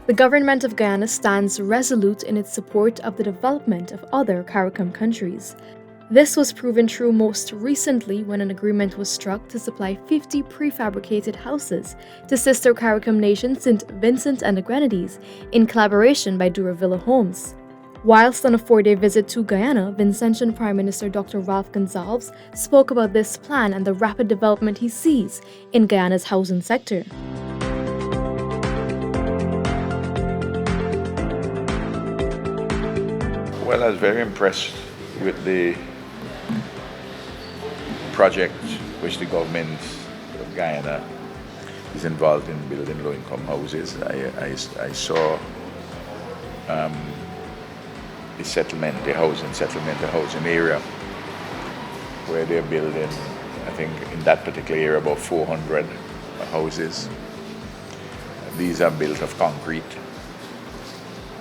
The government of Guyana stands resolute in its support of the development of other CARICOM countries. This was proven true most recently when an agreement was struck to supply 50 prefabricated houses to sister CARICOM nation St. Vincent and the Grenadines in collaboration by Duravilla Homes. Whilst on a 4-day visit to Guyana, Vincentian Prime Minister Dr. Ralph Gonsalves spoke about this plan and the rapid development he sees in Guyana's housing sector. Well, I was very impressed with the project which the government of Guyana is involved in building low-income houses. I saw the settlement, the housing area, where they're building, I think in that particular area, about 400 houses. These are built of concrete.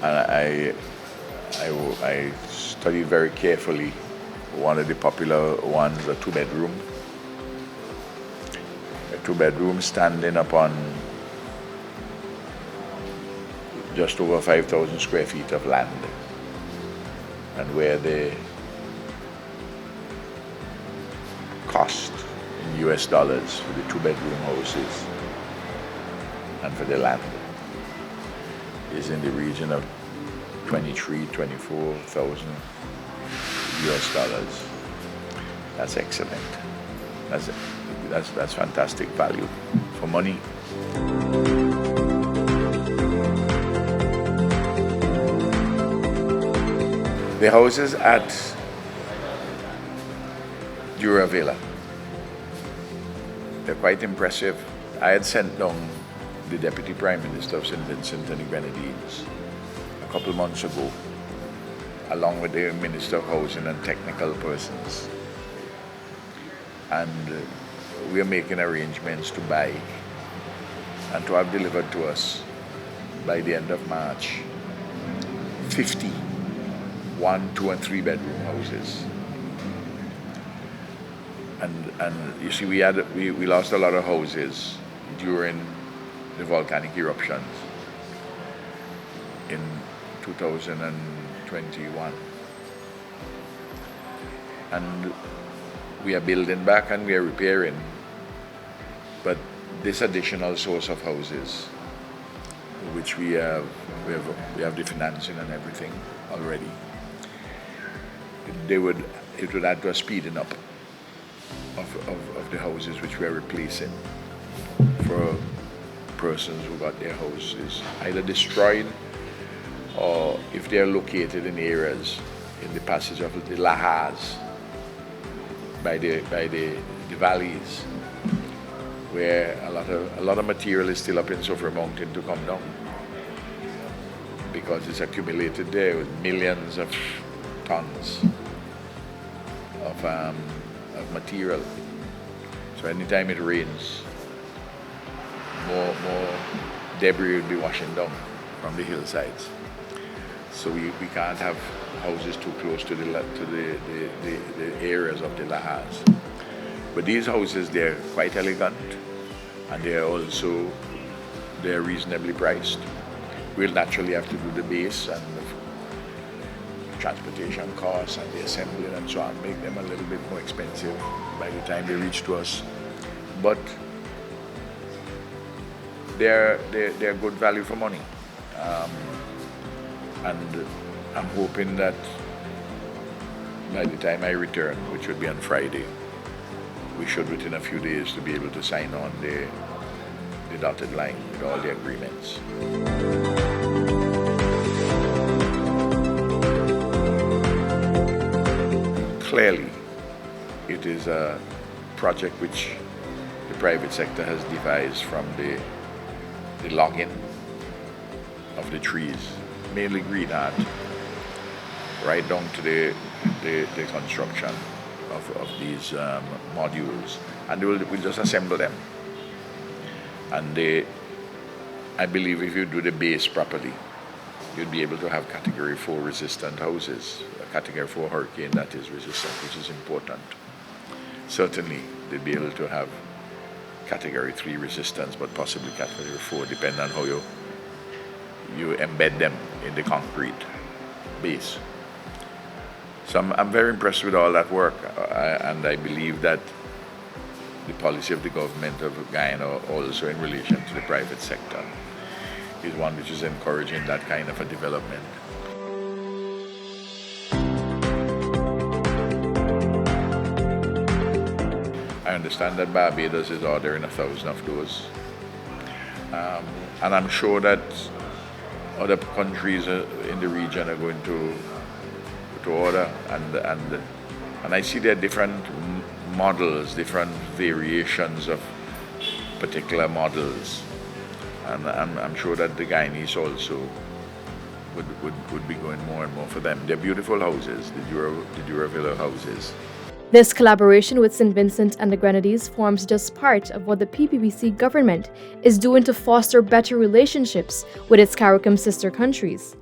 And I studied very carefully one of the popular ones, a two-bedroom. A two-bedroom standing upon just over 5,000 square feet of land, and where the cost in US dollars for the two-bedroom houses and for the land is in the region of 24,000 US dollars. That's excellent. That's fantastic value for money. The houses at Duravilla, they're quite impressive. I had sent down the Deputy Prime Minister of St. Vincent and the Grenadines a couple months ago, along with the Minister of Housing and technical persons. And we are making arrangements to buy and to have delivered to us by the end of March 50 1, 2, and 3 bedroom houses. And you see, we lost a lot of houses during the volcanic eruptions in 2021. And we are building back and we are repairing, but this additional source of houses, which we have the financing and everything already, it would add to a speeding up of the houses which we are replacing for persons who got their houses either destroyed, or if they are located in areas in the passage of the lahars, by the valleys, where a lot of material is still up in Sulphur Mountain to come down, because it's accumulated there with millions of tons of material. So anytime it rains, more debris will be washing down from the hillsides. So we can't have houses too close to the areas of the lahars. But these houses, they're quite elegant, and they're reasonably priced. We'll naturally have to do the base and the transportation costs and the assembly and so on, make them a little bit more expensive by the time they reach to us. But they're good value for money. And I'm hoping that by the time I return, which would be on Friday, we should within a few days to be able to sign on the dotted line with all the agreements. Clearly, it is a project which the private sector has devised from the logging of the trees, mainly greenheart, right down to the construction of these modules, and we'll just assemble them. And I believe if you do the base properly, you'd be able to have Category 4 resistant houses, a Category 4 hurricane that is resistant, which is important. Certainly, they'd be able to have Category 3 resistance, but possibly Category 4, depending on how you you embed them in the concrete base. So I'm very impressed with all that work, and I believe that the policy of the government of Guyana, also in relation to the private sector, is one which is encouraging that kind of a development. I understand that Barbados is ordering 1,000 of those, and I'm sure that other countries in the region are going to order, and I see there are different models, different variations of particular models, and I'm sure that the Guyanese also would be going more and more for them. They're beautiful houses, the Duravilla houses. This collaboration with St. Vincent and the Grenadines forms just part of what the PPPC government is doing to foster better relationships with its CARICOM sister countries.